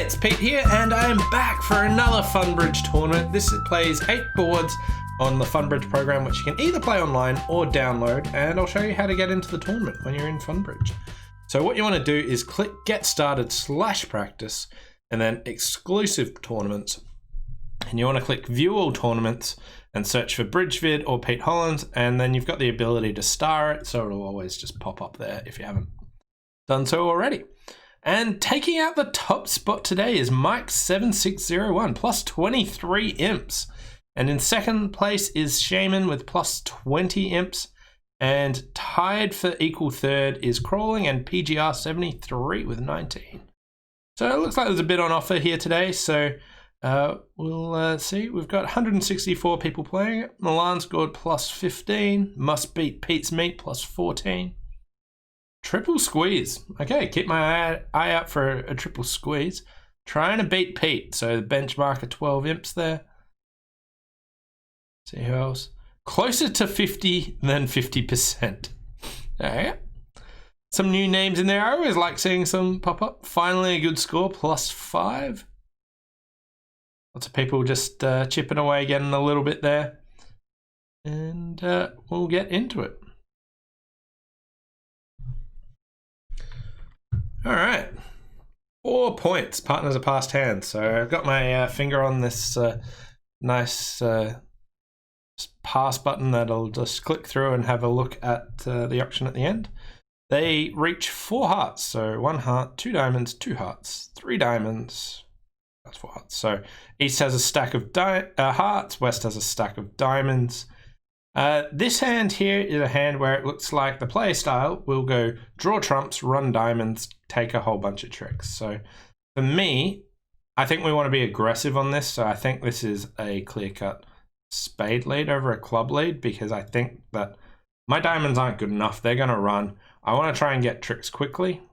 it's Pete here, and I am back for another Funbridge tournament. This plays 8 boards on the Funbridge program, which you can either play online or download, and I'll show you how to get into the tournament when you're in Funbridge. So what you want to do is click Get Started/Practice, and then Exclusive Tournaments, and you want to click View All Tournaments and search for Bridgevid or Pete Hollins, and then you've got the ability to star it, so it'll always just pop up there if you haven't done so already. And taking out the top spot today is Mike7601, plus 23 imps. And in second place is Shaman with plus 20 imps. And tied for equal third is Crawling and PGR73 with 19. So it looks like there's a bit on offer here today. So we'll see. We've got 164 people playing it. Milan scored plus 15. Must Beat Pete's Meat plus 14. Triple squeeze. Okay, keep my eye out for a triple squeeze. Trying to beat Pete. So the benchmark of 12 imps there. See who else? Closer to 50 than 50%. Alright. Some new names in there. I always like seeing some pop up. Finally a good score, plus 5. Lots of people just chipping away, getting a little bit there. And we'll get into it. All right, 4 points. Partners are past hand. So I've got my finger on this nice pass button that I'll just click through and have a look at the option at the end. They reach 4 hearts. So 1 heart, 2 diamonds, 2 hearts, 3 diamonds. That's 4 hearts. So East has a stack of hearts. West has a stack of diamonds. This hand here is a hand where it looks like the play style will go draw trumps, run diamonds, take a whole bunch of tricks. So for me, I think we want to be aggressive on this. So I think this is a clear-cut spade lead over a club lead, because I think that my diamonds aren't good enough. They're going to run. I want to try and get tricks quickly.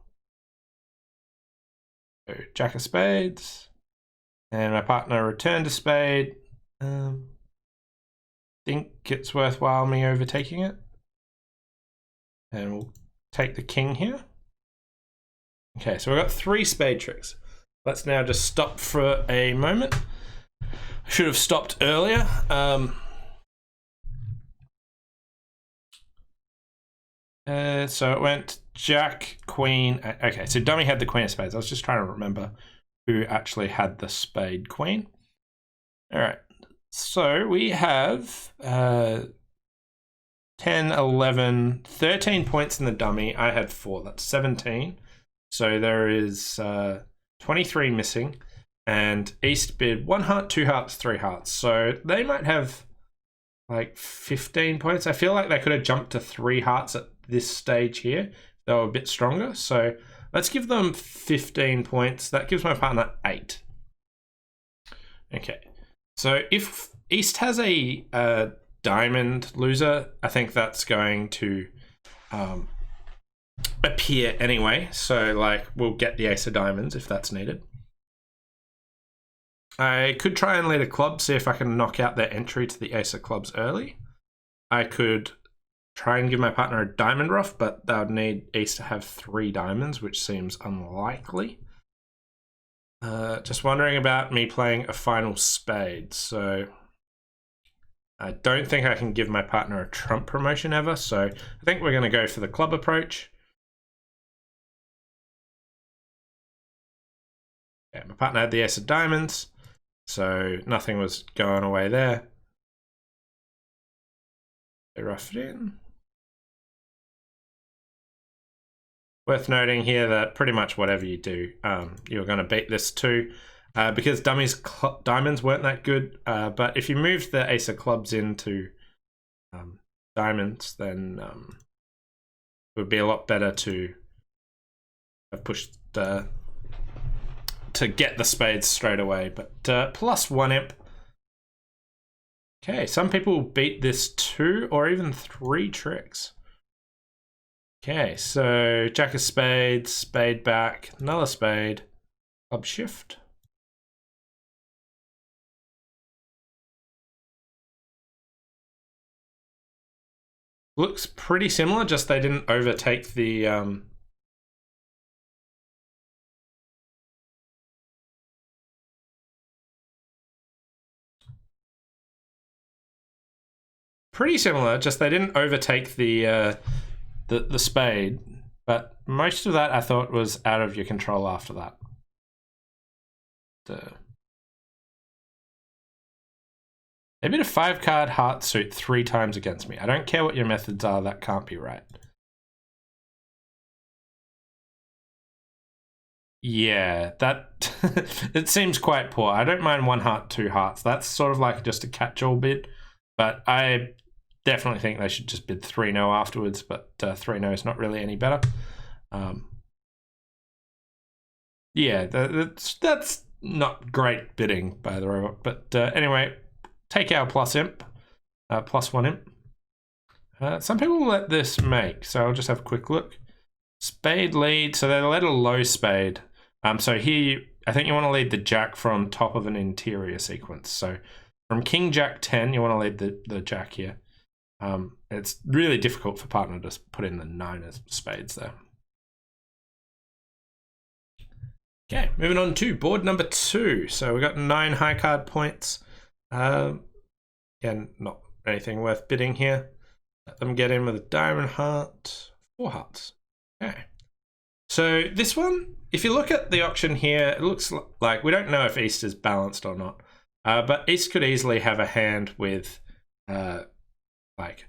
So Jack of spades. And my partner returned a spade. Think it's worthwhile me overtaking it, and we'll take the king here. Okay, so we've got 3 spade tricks. Let's now just stop for a moment. I should have stopped earlier. So it went Jack, Queen. Okay, so dummy had the Queen of spades. I was just trying to remember who actually had the spade Queen. All right. So we have 10, 11, 13 points in the dummy. I had 4. That's 17. So there is 23 missing. And East bid 1 heart, 2 hearts, 3 hearts. So they might have like 15 points. I feel like they could have jumped to 3 hearts at this stage here. They were a bit stronger. So let's give them 15 points. That gives my partner 8. Okay. So if East has a diamond loser, I think that's going to appear anyway. So like we'll get the ace of diamonds if that's needed. I could try and lead a club, see if I can knock out their entry to the ace of clubs early. I could try and give my partner a diamond ruff, but that would need East to have 3 diamonds, which seems unlikely. Just wondering about me playing a final spade. So I don't think I can give my partner a trump promotion ever. So I think we're going to go for the club approach. Yeah, my partner had the ace of diamonds, so nothing was going away there. They rough it in. Worth noting here that pretty much whatever you do, you're going to beat this too, because diamonds weren't that good. But if you moved the ace of clubs into diamonds, then it would be a lot better to have pushed to get the spades straight away. But plus 1 imp. Okay, some people beat this 2 or even 3 tricks. Okay, so Jack of spades, spade back, another spade, club shift. Looks pretty similar, just they didn't overtake the pretty similar, just they didn't overtake the spade, but most of that I thought was out of your control after that. They beat a 5-card heart suit 3 times against me. I don't care what your methods are, that can't be right. Yeah, that it seems quite poor. I don't mind 1 heart, 2 hearts. That's sort of like just a catch-all bid, but I definitely think they should just bid 3-0 afterwards, but 3-0 is not really any better. Yeah, that's not great bidding by the robot, but anyway, take our plus imp, plus 1 imp. Some people let this make, so I'll just have a quick look. Spade lead, so they let a low spade. So here, I think you want to lead the jack from top of an interior sequence. So from King Jack 10, you want to lead the jack here. It's really difficult for partner to put in the 9 of spades there. Okay, moving on to board number 2. So we got 9 high card points. Again, not anything worth bidding here. Let them get in with a diamond heart, 4 hearts. Okay. So this one, if you look at the auction here, it looks like we don't know if East is balanced or not. But East could easily have a hand with like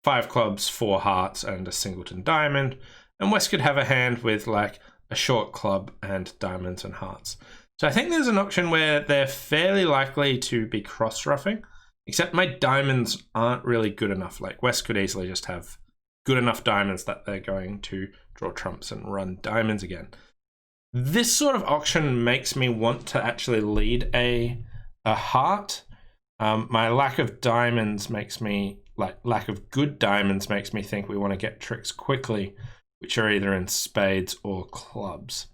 5 clubs, 4 hearts, and a singleton diamond. And West could have a hand with like a short club and diamonds and hearts. So I think there's an auction where they're fairly likely to be cross-ruffing, except my diamonds aren't really good enough. Like West could easily just have good enough diamonds that they're going to draw trumps and run diamonds again. This sort of auction makes me want to actually lead a heart. My lack of diamonds makes me, lack of good diamonds makes me think we want to get tricks quickly, which are either in spades or clubs.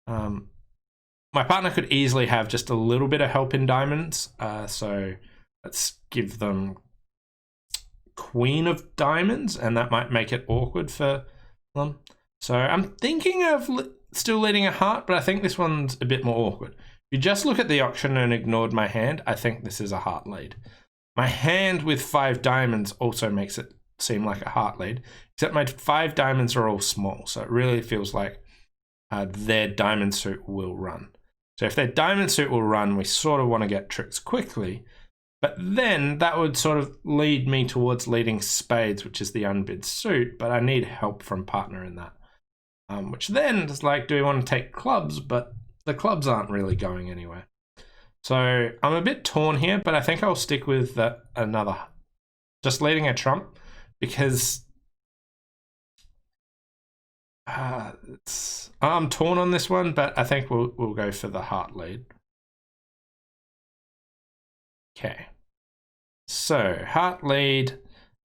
My partner could easily have just a little bit of help in diamonds. So let's give them queen of diamonds, and that might make it awkward for them. So I'm thinking of still leading a heart, but I think this one's a bit more awkward. If you just look at the auction and ignored my hand, I think this is a heart lead. My hand with 5 diamonds also makes it seem like a heart lead, except my 5 diamonds are all small, so it really feels like their diamond suit will run. So if their diamond suit will run, we sort of want to get tricks quickly, but then that would sort of lead me towards leading spades, which is the unbid suit, but I need help from partner in that. Which then is like, do we want to take clubs? But the clubs aren't really going anywhere. So I'm a bit torn here, but I think I'll stick with another, just leading a trump, because I'm torn on this one, but I think we'll go for the heart lead. Okay, so heart lead,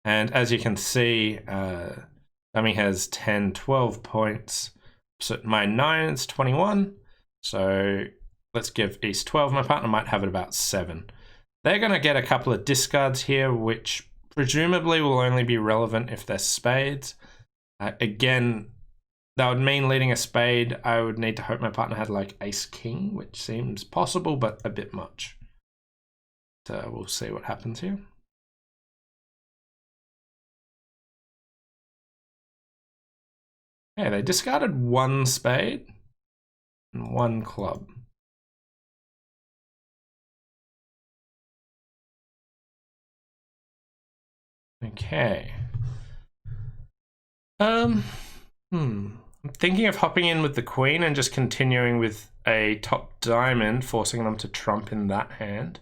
and as you can see, dummy has 10, 12 points. So my 9 is 21. So let's give East 12. My partner might have it about 7. They're going to get a couple of discards here, which presumably will only be relevant if they're spades. Again, that would mean leading a spade. I would need to hope my partner had like ace king, which seems possible, but a bit much. So we'll see what happens here. Yeah, they discarded 1 spade and 1 club. Okay. I'm thinking of hopping in with the queen and just continuing with a top diamond, forcing them to trump in that hand.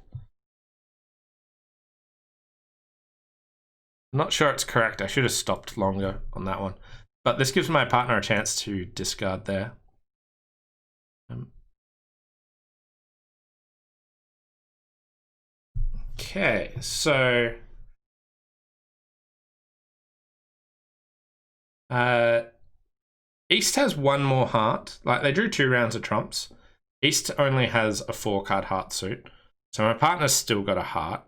I'm not sure it's correct. I should have stopped longer on that one. But this gives my partner a chance to discard there. Okay, so East has 1 more heart. Like, they drew 2 rounds of trumps. East only has a 4-card heart suit. So my partner's still got a heart.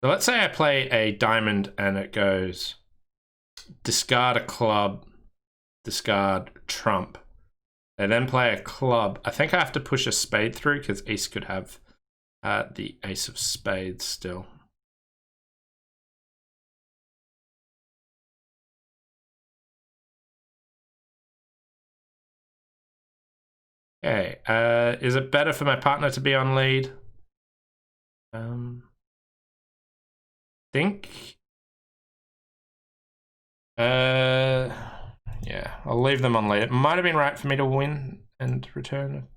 So let's say I play a diamond and it goes discard a club, discard trump. They then play a club. I think I have to push a spade through because East could have the ace of spades still. Okay, is it better for my partner to be on lead? Think. Yeah, I'll leave them on lead. It might have been right for me to win and return.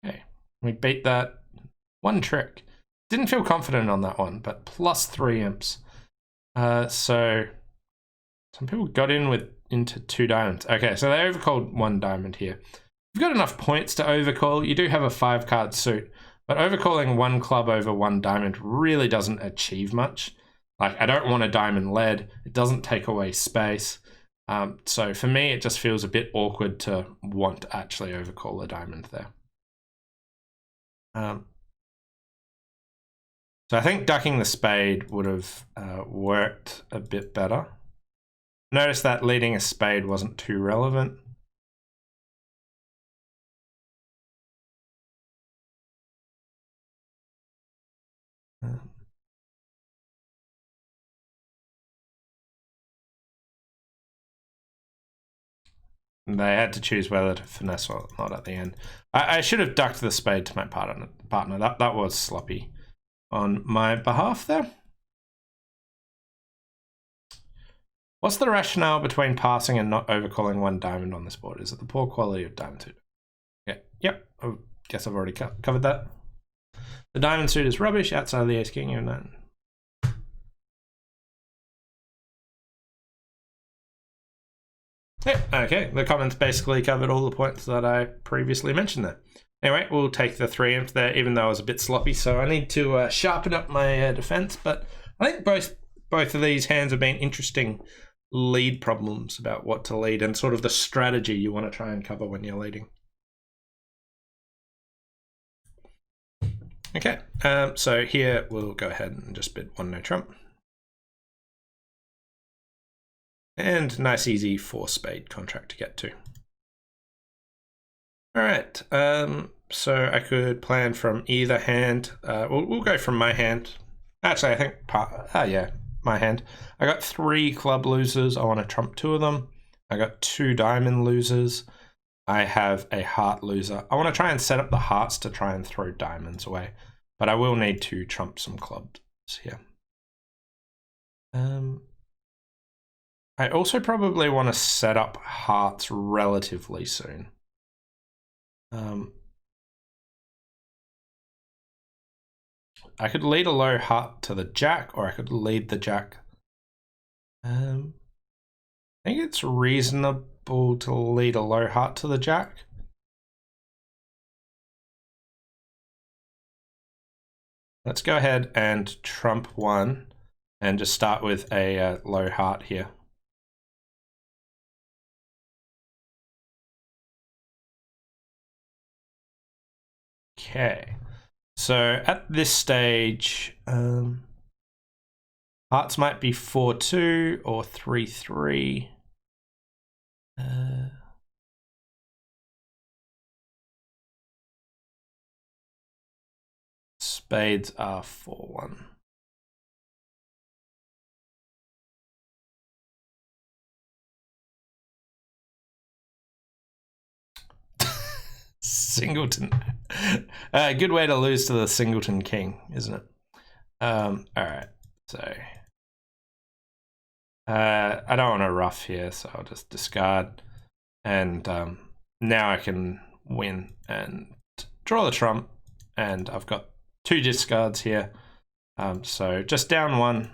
Okay, we beat that one trick. Didn't feel confident on that one, but plus 3 imps. So some people got into 2 diamonds. Okay, so they overcalled 1 diamond here. You've got enough points to overcall. You do have a 5-card suit, but overcalling 1 club over 1 diamond really doesn't achieve much. Like, I don't want a diamond lead. It doesn't take away space. So for me, it just feels a bit awkward to want to actually overcall a diamond there. So I think ducking the spade would have worked a bit better. Notice that leading a spade wasn't too relevant. They had to choose whether to finesse or not at the end. I should have ducked the spade to my partner. That was sloppy on my behalf there. What's the rationale between passing and not overcalling 1 diamond on this board? Is it the poor quality of diamond suit? Yeah, yep. I guess I've already covered that. The diamond suit is rubbish outside of the ace king and that. Yeah, okay, the comments basically covered all the points that I previously mentioned there. Anyway, we'll take the 3 imp there, even though I was a bit sloppy, so I need to sharpen up my defense, but I think both of these hands have been interesting lead problems about what to lead and sort of the strategy you want to try and cover when you're leading. Okay, so here we'll go ahead and just bid 1 no trump. And nice easy 4 spade contract to get to. All right, so I could plan from either hand. We'll go from my hand. Actually, I think, yeah, my hand. I got 3 club losers. I want to trump 2 of them. I got 2 diamond losers. I have a heart loser. I want to try and set up the hearts to try and throw diamonds away, but I will need to trump some clubs here. I also probably want to set up hearts relatively soon. I could lead a low heart to the jack, or I could lead the jack. I think it's reasonable to lead a low heart to the jack. Let's go ahead and trump 1 and just start with a low heart here. Okay, so at this stage, hearts might be 4-2 or 3-3. Spades are 4-1. Singleton. Good way to lose to the Singleton King, isn't it? All right, so I don't want to rough here, so I'll just discard. And now I can win and draw the trump, and I've got 2 discards here. So just down 1.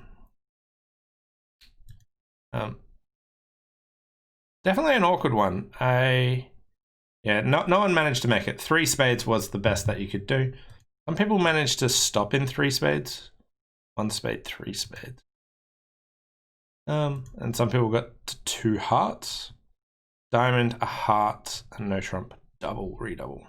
Definitely an awkward one. Yeah, no one managed to make it. 3 spades was the best that you could do. Some people managed to stop in 3 spades. 1 spade, 3 spades. And some people got to 2 hearts. Diamond, a heart, and no trump. Double, redouble.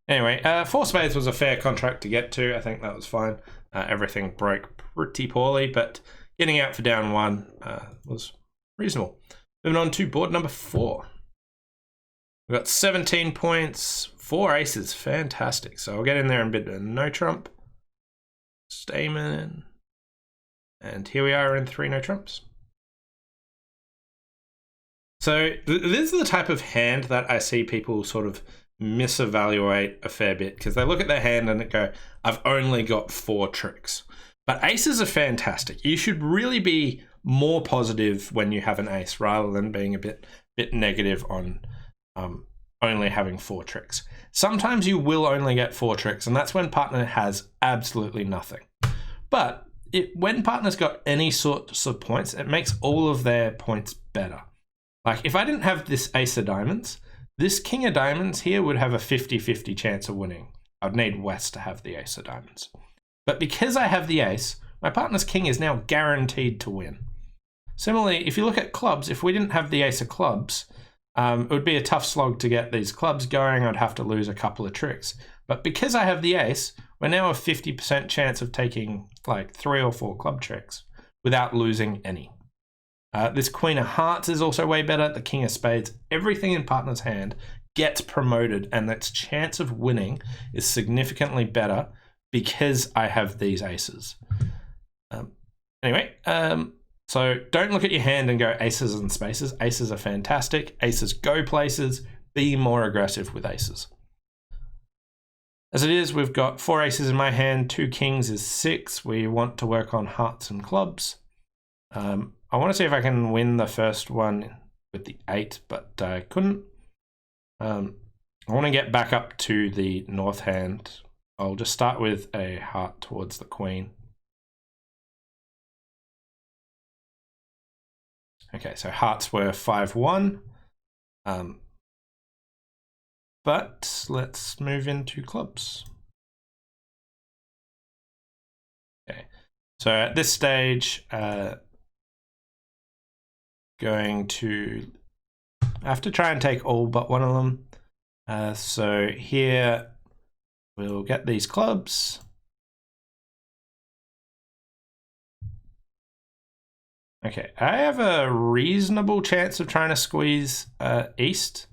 Anyway, 4 spades was a fair contract to get to. I think that was fine. Everything broke pretty poorly, but getting out for down 1 was reasonable. Moving on to board number 4. We've got 17 points, 4 aces, fantastic. So I'll get in there and bid a no trump. Stamen. And here we are in 3 no trumps. So this is the type of hand that I see people sort of misevaluate a fair bit, because they look at their hand and they go, I've only got 4 tricks. But aces are fantastic. You should really be more positive when you have an ace rather than being a bit negative on only having 4 tricks. Sometimes you will only get 4 tricks, and that's when partner has absolutely nothing. But when partner's got any sorts of points, it makes all of their points better. Like if I didn't have this ace of diamonds, this king of diamonds here would have a 50-50 chance of winning. I'd need West to have the ace of diamonds. But because I have the ace, my partner's king is now guaranteed to win. Similarly, if you look at clubs, if we didn't have the ace of clubs, it would be a tough slog to get these clubs going. I'd have to lose a couple of tricks. But because I have the ace, we're now a 50% chance of taking like 3 or 4 club tricks without losing any. This queen of hearts is also way better. The king of spades, everything in partner's hand gets promoted, and its chance of winning is significantly better because I have these aces. So don't look at your hand and go aces and spaces. Aces are fantastic. Aces go places. Be more aggressive with aces. As it is, we've got 4 aces in my hand. 2 kings is 6. We want to work on hearts and clubs. I want to see if I can win the first one with the 8, but I couldn't. I want to get back up to the north hand. I'll just start with a heart towards the queen. Okay, so hearts were 5-1. But let's move into clubs. Okay, so at this stage, going to have to try and take all but one of them. So here we'll get these clubs. Okay, I have a reasonable chance of trying to squeeze east.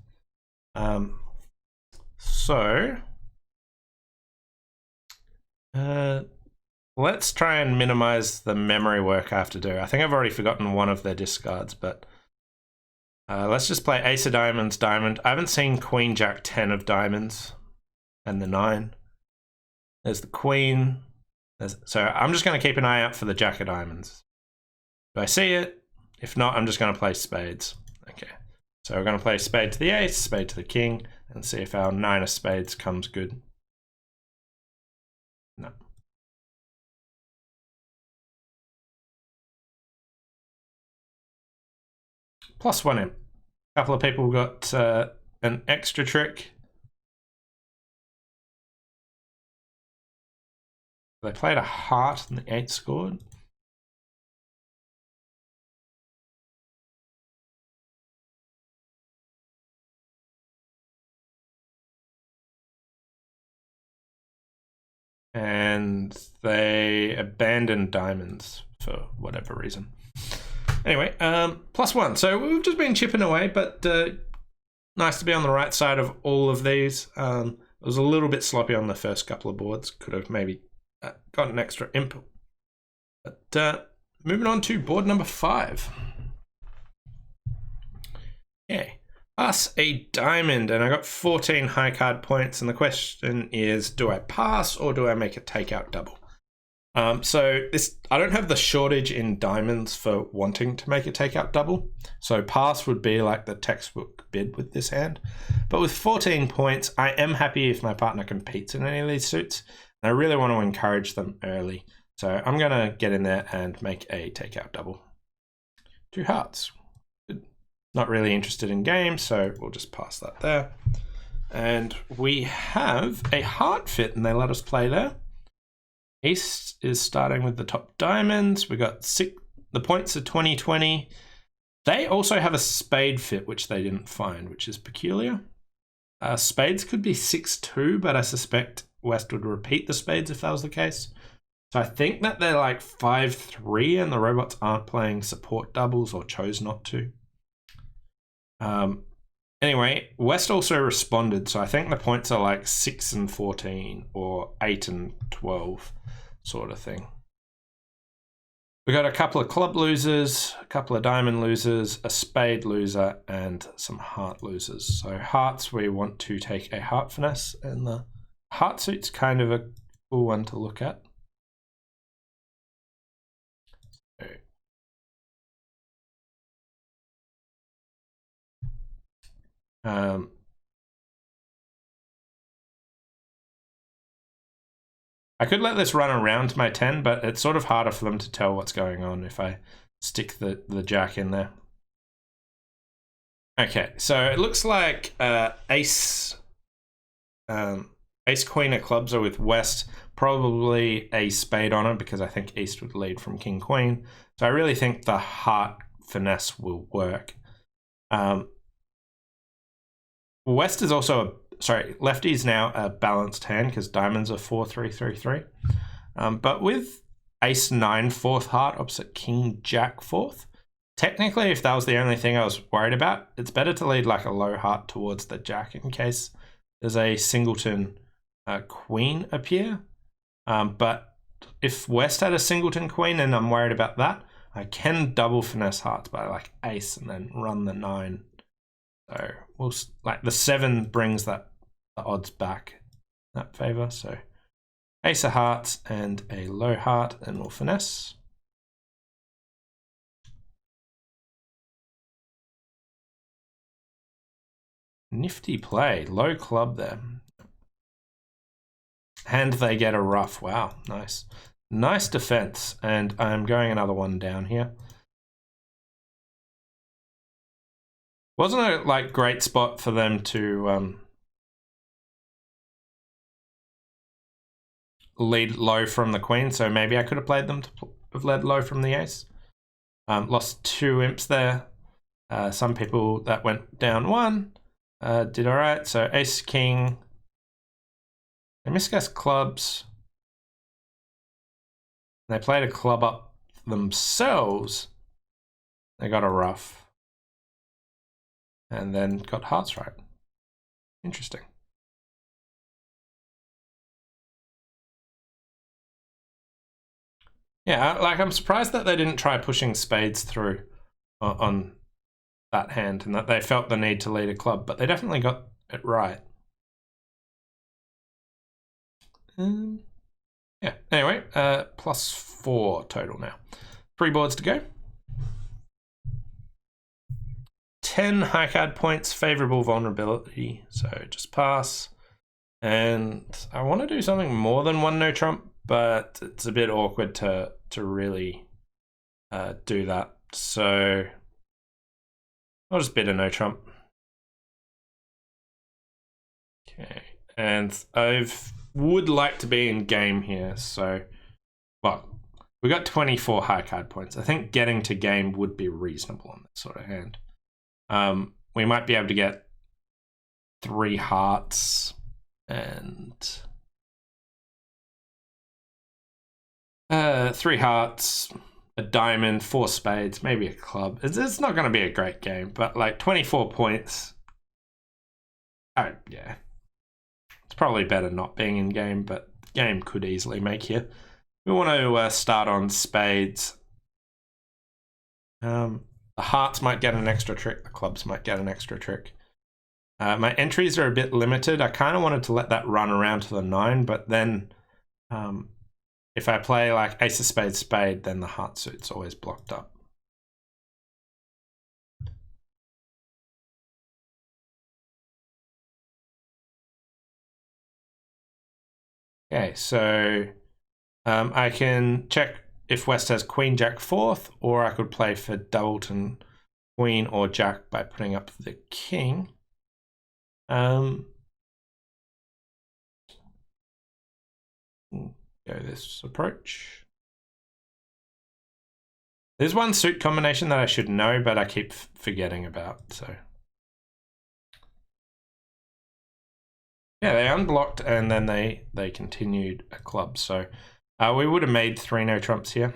Let's try and minimize the memory work I have to do. I think I've already forgotten one of their discards, but let's just play ace of diamonds, diamond. I haven't seen queen, jack, 10 of diamonds, and the 9. There's the queen. So I'm just going to keep an eye out for the jack of diamonds. Do I see it? If not, I'm just going to play spades. Okay, so we're going to play spade to the ace, spade to the king, and see if our 9 of spades comes good. No. +1 in. A couple of people got an extra trick. They played a heart and the 8 scored. And they abandoned diamonds for whatever reason. Anyway, +1. So we've just been chipping away, but nice to be on the right side of all of these. It was a little bit sloppy on the first couple of boards. Could have maybe got an extra input. But moving on to board number 5. Yeah, pass a diamond, and I got 14 high card points. And the question is, do I pass or do I make a takeout double? So I don't have the shortage in diamonds for wanting to make a takeout double. So pass would be like the textbook bid with this hand. But with 14 points, I am happy if my partner competes in any of these suits. And I really want to encourage them early. So I'm going to get in there and make a takeout double. 2 hearts. Not really interested in games, so we'll just pass that there. And we have a heart fit, and they let us play there. East is starting with the top diamonds. We got 6. The points are 20-20. They also have a spade fit, which they didn't find, which is peculiar. Spades could be 6-2, but I suspect West would repeat the spades if that was the case. So I think that they're like 5-3, and the robots aren't playing support doubles or chose not to. Anyway, West also responded, so I think the points are like 6-14 or 8-12 sort of thing. We got a couple of club losers, a couple of diamond losers, a spade loser, and some heart losers. So hearts, we want to take a heart finesse, and the heart suit's kind of a cool one to look at. I could let this run around my 10, but it's sort of harder for them to tell what's going on if I stick the jack in there. Okay, so it looks like ace queen of clubs are with West, probably a spade on it because I think East would lead from king queen. So I really think the heart finesse will work. West is also lefty is now a balanced hand because diamonds are 4-3-3-3. But with ace 9 fourth heart opposite king jack fourth, technically if that was the only thing I was worried about, it's better to lead like a low heart towards the jack in case there's a singleton queen appear. But if West had a singleton queen and I'm worried about that, I can double finesse hearts by like ace and then run the 9. So we'll like the 7 brings the odds back in that favor. So ace of hearts and a low heart, and we'll finesse. Nifty play, low club there. And they get a rough. Wow, nice. Nice defense. And I'm going another one down here. Wasn't a like great spot for them to lead low from the queen, so maybe I could have played them to have led low from the ace. Lost 2 imps there. Some people that went down 1 did all right. So ace king. They misguessed clubs. They played a club up themselves. They got a rough. And then got hearts right. Interesting. Yeah, like I'm surprised that they didn't try pushing spades through on that hand and that they felt the need to lead a club, but they definitely got it right. Yeah, anyway, +4 total now. 3 boards to go. 10 high card points, favorable vulnerability, so just pass. And I want to do something more than 1 no trump, but it's a bit awkward to really do that. So I'll just bid a no trump. Okay, and I would like to be in game here. So, well, we got 24 high card points. I think getting to game would be reasonable on this sort of hand. We might be able to get 3 hearts and 3 hearts, a diamond, 4 spades, maybe a club. It's not going to be a great game, but like 24 points. Oh, yeah. It's probably better not being in game, but game could easily make here. We want to start on spades. The hearts might get an extra trick. The clubs might get an extra trick. My entries are a bit limited. I kind of wanted to let that run around to the 9, but then if I play like ace of spades, spade, then the heart suit's always blocked up. Okay, so I can check if West has queen, jack, fourth, or I could play for doubleton, queen or jack by putting up the king. Go this approach. There's one suit combination that I should know, but I keep forgetting about, so. Yeah, they unblocked and then they continued a club, so we would have made 3 no trumps here.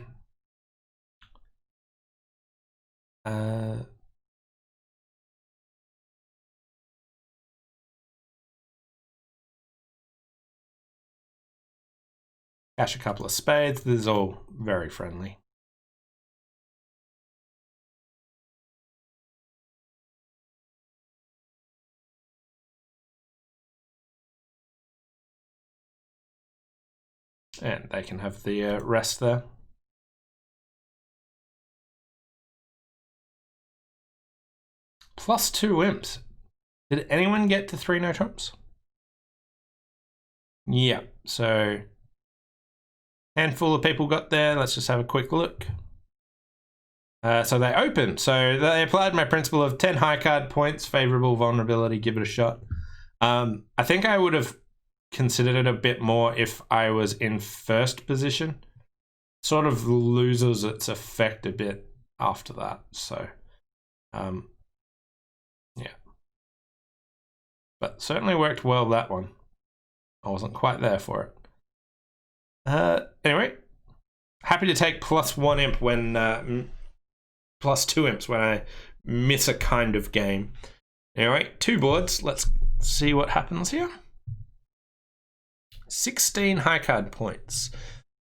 Cash a couple of spades. This is all very friendly. And they can have the rest there. Plus 2 imps. Did anyone get to 3 no trumps? Yeah, so handful of people got there. Let's just have a quick look. So they opened. So they applied my principle of 10 high card points, favorable vulnerability, give it a shot. I think I would have considered it a bit more if I was in first position. Sort of loses its effect a bit after that. So, yeah. But certainly worked well, that one. I wasn't quite there for it. Anyway, happy to take plus 1 imp when... plus 2 imps when I miss a kind of game. Anyway, 2 boards. Let's see what happens here. 16 high card points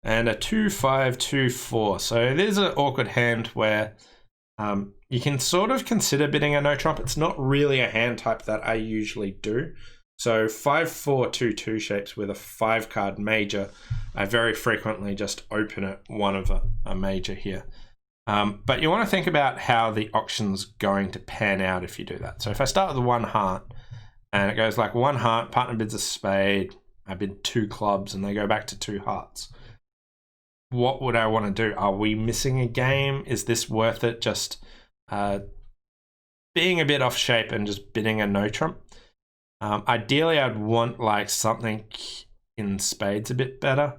and a 2-5, 2-4. So there's an awkward hand where you can sort of consider bidding a no trump. It's not really a hand type that I usually do. So 5-4, 2-2 shapes with a 5 card major. I very frequently just open it one of a major here. But you want to think about how the auction's going to pan out if you do that. So if I start with 1 heart and it goes like 1 heart, partner bids a spade, I bid 2 clubs and they go back to 2 hearts. What would I want to do? Are we missing a game? Is this worth it? Just being a bit off shape and just bidding a no trump. Ideally, I'd want like something in spades a bit better.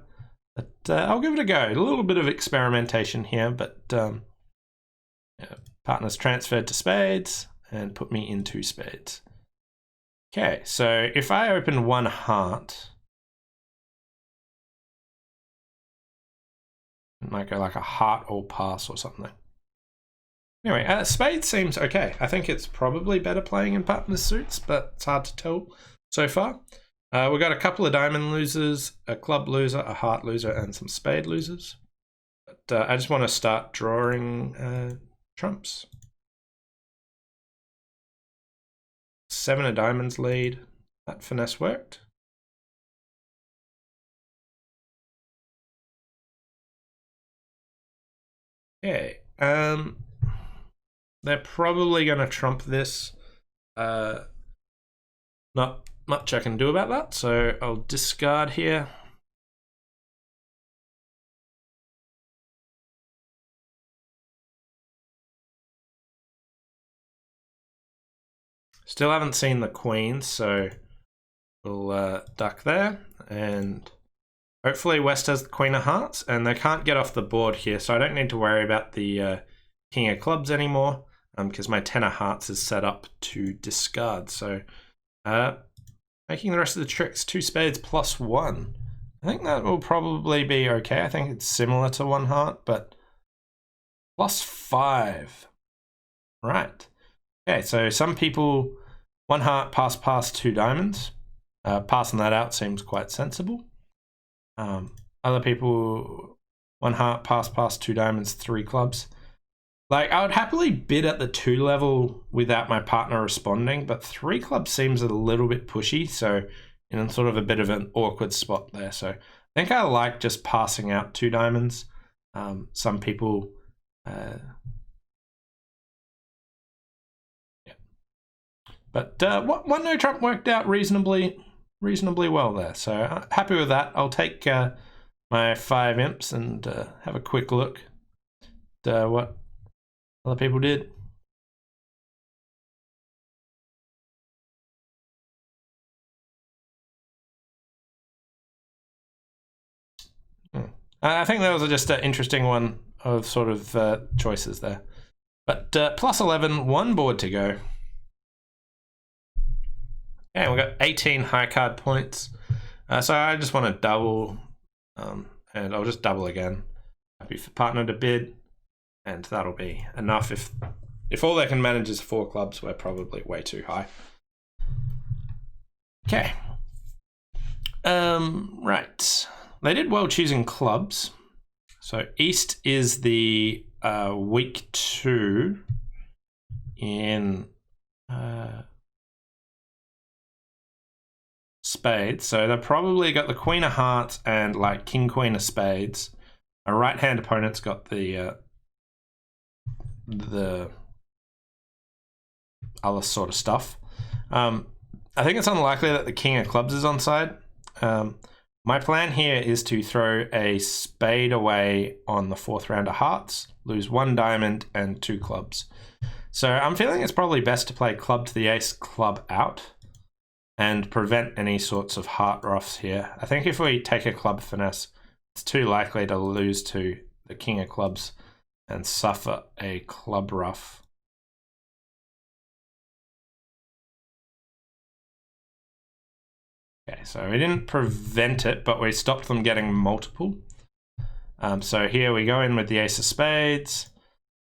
But I'll give it a go. A little bit of experimentation here, but yeah, partner's transferred to spades and put me into spades. Okay, so if I open 1 heart, it might go like a heart or pass or something. Anyway, spades seems okay. I think it's probably better playing in partner's suits, but it's hard to tell so far. We've got a couple of diamond losers, a club loser, a heart loser, and some spade losers. But I just want to start drawing trumps. 7 of diamonds lead. That finesse worked. Okay. They're probably going to trump this. Not much I can do about that, so I'll discard here. Still haven't seen the queen, so we'll duck there, and hopefully West has the queen of hearts, and they can't get off the board here, so I don't need to worry about the king of clubs anymore, because my 10 of hearts is set up to discard. So making the rest of the tricks, 2 spades plus 1. I think that will probably be okay. I think it's similar to 1 heart, but plus 5. Right. Okay, so some people, 1 heart, pass, 2 diamonds. Passing that out seems quite sensible. Other people, 1 heart, pass, 2 diamonds, 3 clubs. Like, I would happily bid at the 2 level without my partner responding, but 3 clubs seems a little bit pushy, so in sort of a bit of an awkward spot there. So I think I like just passing out 2 diamonds. Some people, yeah. But 1 no trump worked out reasonably well there. So happy with that. I'll take my 5 imps and have a quick look at what other people did. I think that was just an interesting one of sort of choices there. But plus 11, 1 board to go. Okay, we've got 18 high card points. So I just want to double, and I'll just double again. Happy for partner to bid. And that'll be enough. If all they can manage is 4 clubs, we're probably way too high. Okay. Right. They did well choosing clubs. So East is the week 2 in spades. So they've probably got the queen of hearts and like king, queen of spades. A right-hand opponent's got the other sort of stuff. I think it's unlikely that the king of clubs is onside. My plan here is to throw a spade away on the 4th round of hearts, lose 1 diamond and 2 clubs. So I'm feeling it's probably best to play club to the ace, club out, and prevent any sorts of heart ruffs here. I think if we take a club finesse, it's too likely to lose to the king of clubs and suffer a club ruff. Okay, so we didn't prevent it, but we stopped them getting multiple. So here we go in with the ace of spades,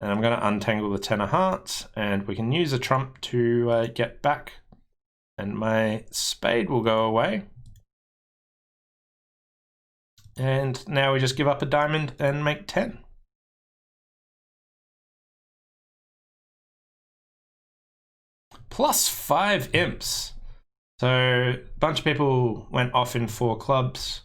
and I'm going to untangle the 10 of hearts, and we can use a trump to get back, and my spade will go away. And now we just give up a diamond and make 10. Plus 5 imps. So a bunch of people went off in 4 clubs.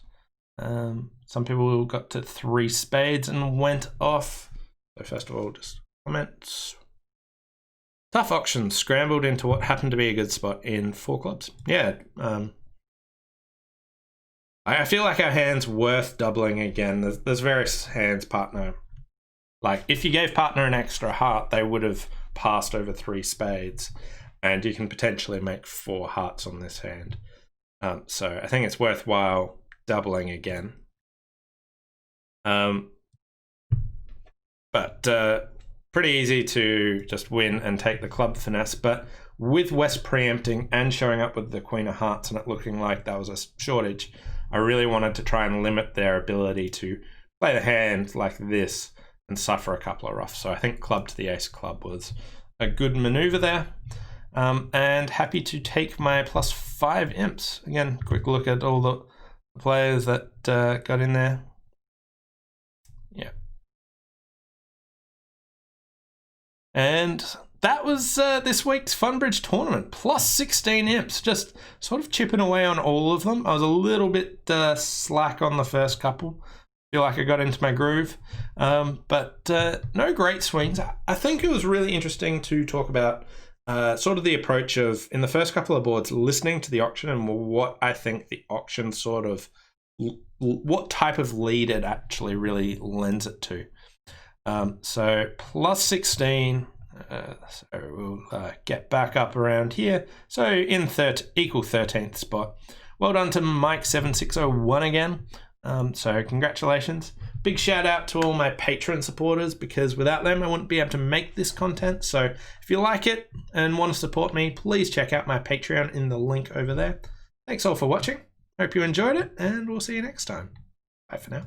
Some people got to 3 spades and went off. So first of all, just comments. Tough auction, scrambled into what happened to be a good spot in 4 clubs. Yeah. I feel like our hand's worth doubling again. There's various hands, partner. Like if you gave partner an extra heart, they would have passed over 3 spades. And you can potentially make 4 hearts on this hand. So I think it's worthwhile doubling again. But pretty easy to just win and take the club finesse. But with West preempting and showing up with the queen of hearts and it looking like that was a shortage, I really wanted to try and limit their ability to play the hand like this and suffer a couple of ruffs. So I think club to the ace club was a good maneuver there. And happy to take my plus 5 imps. Again, quick look at all the players that got in there. Yeah. And that was this week's Funbridge tournament. Plus 16 imps. Just sort of chipping away on all of them. I was a little bit slack on the first couple. Feel like I got into my groove. But no great swings. I think it was really interesting to talk about sort of the approach of, in the first couple of boards, listening to the auction and what I think the auction sort of, what type of lead it actually really lends it to. So plus 16, so we'll get back up around here. So in equal 13th spot. Well done to Mike7601 again. So congratulations. Big shout out to all my Patreon supporters, because without them I wouldn't be able to make this content. So if you like it and want to support me, please check out my Patreon in the link over there. Thanks all for watching. Hope you enjoyed it, and we'll see you next time. Bye for now.